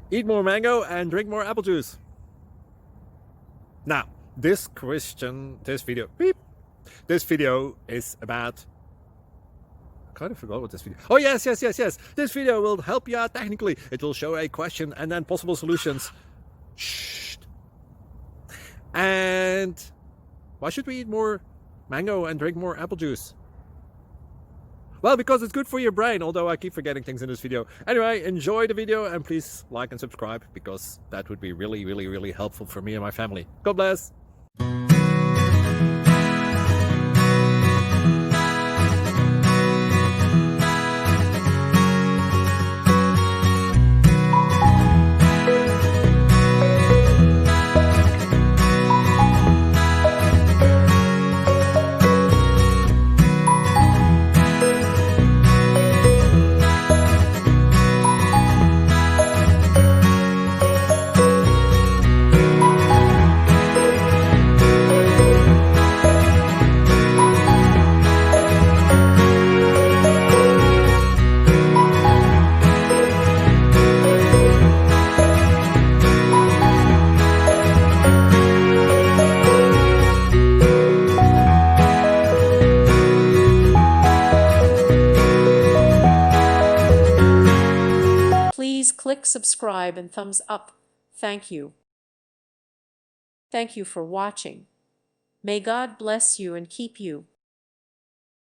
Eat more mango and drink more apple juice. Now, this video is about, I kind of forgot what this video. Oh, yes. This video will help you out technically. It will show a question and then possible solutions. Shh. And why should we eat more mango and drink more apple juice? Well, because it's good for your brain, although I keep forgetting things in this video. Anyway, enjoy the video and please like and subscribe, because that would be really helpful for me and my family. God bless. Please click subscribe and thumbs up. Thank you. Thank you for watching. May God bless you and keep you.